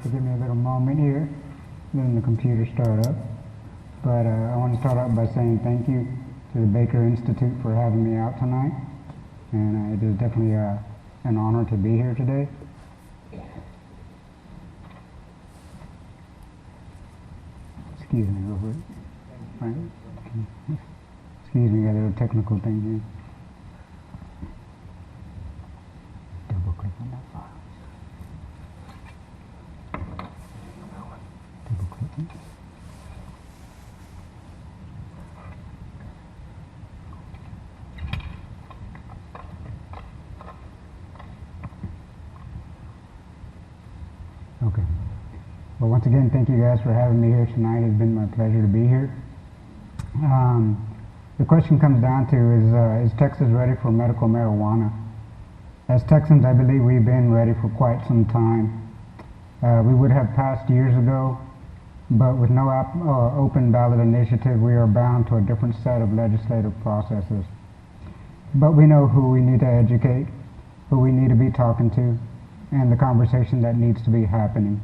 So give me a little moment here, letting the computer start up. But I want to start out by saying thank you to the Baker Institute for having me out tonight. And it is definitely an honor to be here today. Excuse me real quick. Right. Excuse me, got a little technical thing here. Double click on that file. Double click it. Okay. Well, once again, thank you guys for having me here tonight. It's been my pleasure to be here. The question comes down to is Texas ready for medical marijuana? As Texans, I believe we've been ready for quite some time. We would have passed years ago, but with no open ballot initiative, we are bound to a different set of legislative processes. But we know who we need to educate, who we need to be talking to, and the conversation that needs to be happening.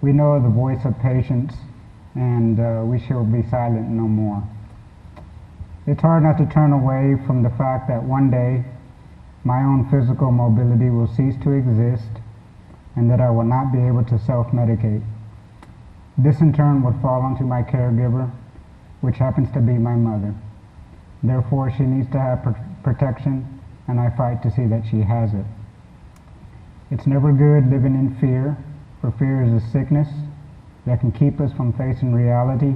We know the voice of patients, and we shall be silent no more. It's hard not to turn away from the fact that one day my own physical mobility will cease to exist and that I will not be able to self-medicate. This in turn would fall onto my caregiver, which happens to be my mother. Therefore, she needs to have protection, and I fight to see that she has it. It's never good living in fear, for fear is a sickness that can keep us from facing reality,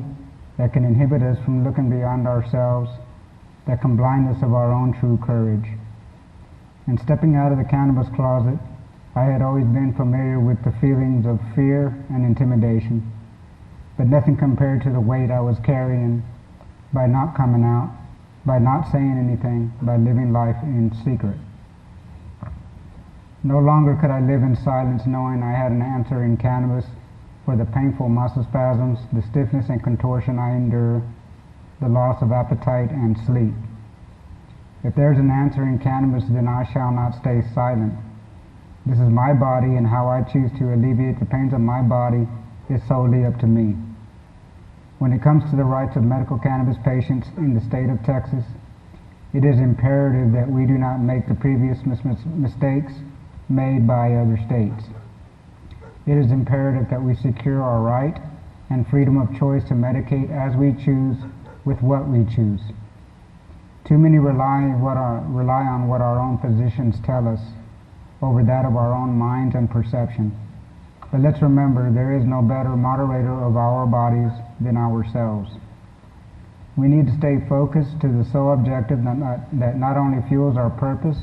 that can inhibit us from looking beyond ourselves, that can blind us of our own true courage. In stepping out of the cannabis closet, I had always been familiar with the feelings of fear and intimidation, but nothing compared to the weight I was carrying by not coming out, by not saying anything, by living life in secret. No longer could I live in silence knowing I had an answer in cannabis for the painful muscle spasms, the stiffness and contortion I endure, the loss of appetite and sleep. If there's an answer in cannabis, then I shall not stay silent. This is my body, and how I choose to alleviate the pains of my body is solely up to me. When it comes to the rights of medical cannabis patients in the state of Texas, it is imperative that we do not make the previous mistakes made by other states. It is imperative that we secure our right and freedom of choice to medicate as we choose with what we choose. Too many rely on what our own physicians tell us over that of our own minds and perception. But let's remember, there is no better moderator of our bodies than ourselves. We need to stay focused to the sole objective that not only fuels our purpose,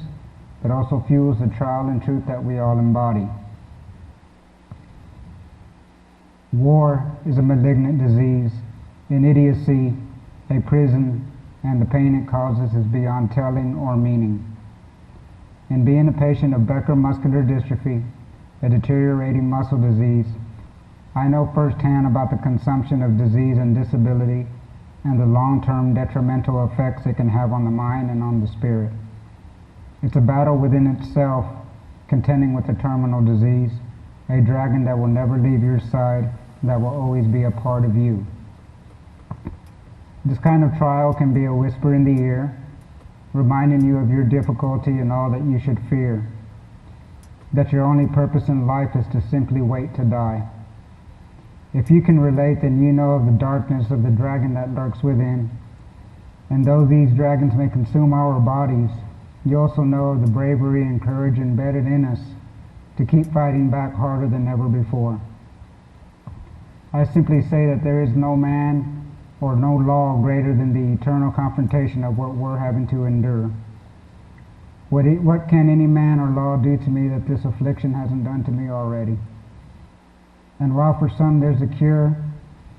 but also fuels the trial and truth that we all embody. War is a malignant disease, an idiocy, a prison, and the pain it causes is beyond telling or meaning. In being a patient of Becker muscular dystrophy, a deteriorating muscle disease, I know firsthand about the consumption of disease and disability and the long-term detrimental effects it can have on the mind and on the spirit. It's a battle within itself, contending with a terminal disease, a dragon that will never leave your side, that will always be a part of you. This kind of trial can be a whisper in the ear, reminding you of your difficulty and all that you should fear, that your only purpose in life is to simply wait to die. If you can relate, then you know of the darkness of the dragon that lurks within. And though these dragons may consume our bodies, you also know of the bravery and courage embedded in us to keep fighting back harder than ever before. I simply say that there is no man or no law greater than the eternal confrontation of what we're having to endure. What can any man or law do to me that this affliction hasn't done to me already? And while for some there's a cure,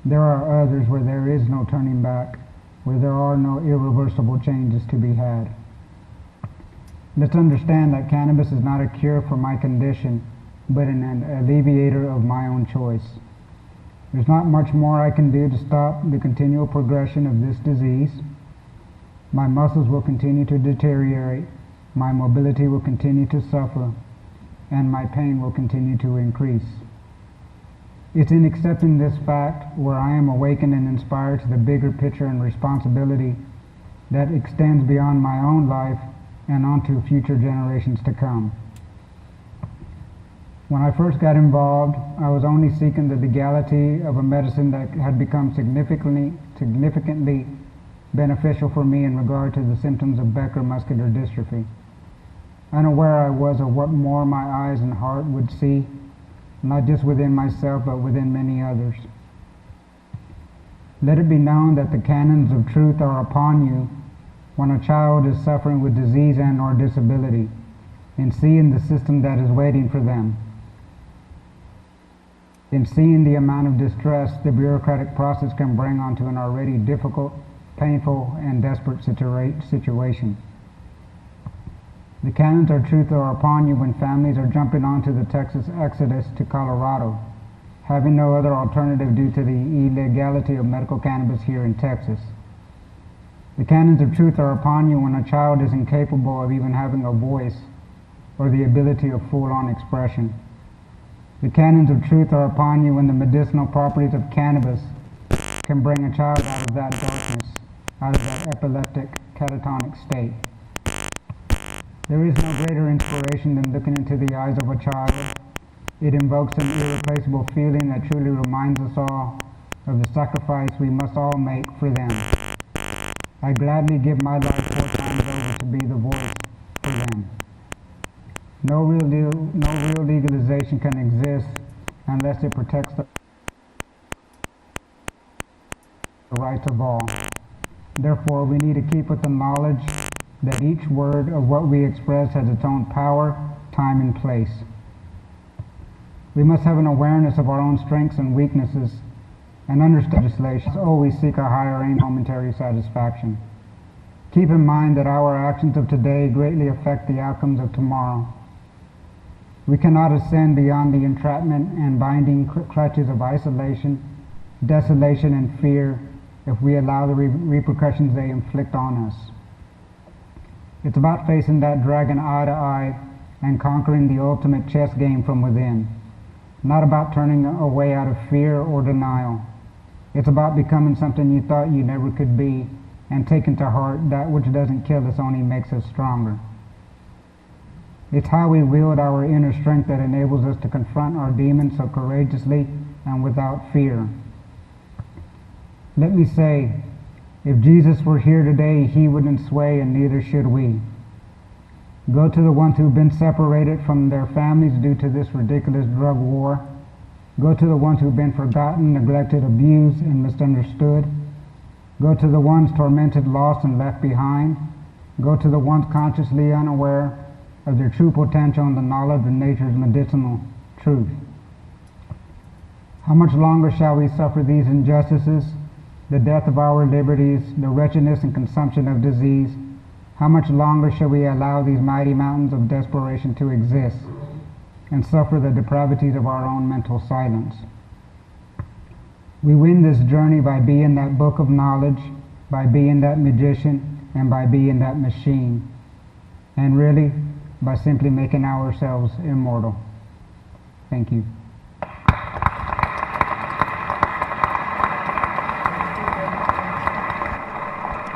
there are others where there is no turning back, where there are no irreversible changes to be had. Let's understand that cannabis is not a cure for my condition, but an alleviator of my own choice. There's not much more I can do to stop the continual progression of this disease. My muscles will continue to deteriorate, my mobility will continue to suffer, and my pain will continue to increase. It's in accepting this fact where I am awakened and inspired to the bigger picture and responsibility that extends beyond my own life and onto future generations to come. When I first got involved, I was only seeking the legality of a medicine that had become significantly beneficial for me in regard to the symptoms of Becker muscular dystrophy. Unaware I was of what more my eyes and heart would see, not just within myself, but within many others. Let it be known that the canons of truth are upon you when a child is suffering with disease and or disability, in seeing the system that is waiting for them, in seeing the amount of distress the bureaucratic process can bring onto an already difficult, painful, and desperate situation. The canons of truth are upon you when families are jumping onto the Texas exodus to Colorado, having no other alternative due to the illegality of medical cannabis here in Texas. The canons of truth are upon you when a child is incapable of even having a voice or the ability of full-on expression. The canons of truth are upon you when the medicinal properties of cannabis can bring a child out of that darkness, out of that epileptic catatonic state. There is no greater inspiration than looking into the eyes of a child. It invokes an irreplaceable feeling that truly reminds us all of the sacrifice we must all make for them. I gladly give my life 4 times over to be the voice for them. No real legalization can exist unless it protects the rights of all. Therefore, we need to keep with the knowledge that each word of what we express has its own power, time, and place. We must have an awareness of our own strengths and weaknesses and understand legislation. Always seek a higher aim, momentary satisfaction. Keep in mind that our actions of today greatly affect the outcomes of tomorrow. We cannot ascend beyond the entrapment and binding clutches of isolation, desolation, and fear if we allow the repercussions they inflict on us. It's about facing that dragon eye to eye and conquering the ultimate chess game from within. Not about turning away out of fear or denial. It's about becoming something you thought you never could be and taking to heart that which doesn't kill us only makes us stronger. It's how we wield our inner strength that enables us to confront our demons so courageously and without fear. Let me say, if Jesus were here today, he wouldn't sway, and neither should we. Go to the ones who've been separated from their families due to this ridiculous drug war. Go to the ones who've been forgotten, neglected, abused, and misunderstood. Go to the ones tormented, lost, and left behind. Go to the ones consciously unaware of their true potential and the knowledge of nature's medicinal truth. How much longer shall we suffer these injustices? The death of our liberties, the wretchedness and consumption of disease. How much longer shall we allow these mighty mountains of desperation to exist and suffer the depravities of our own mental silence? We win this journey by being that book of knowledge, by being that magician, and by being that machine. And really, by simply making ourselves immortal. Thank you.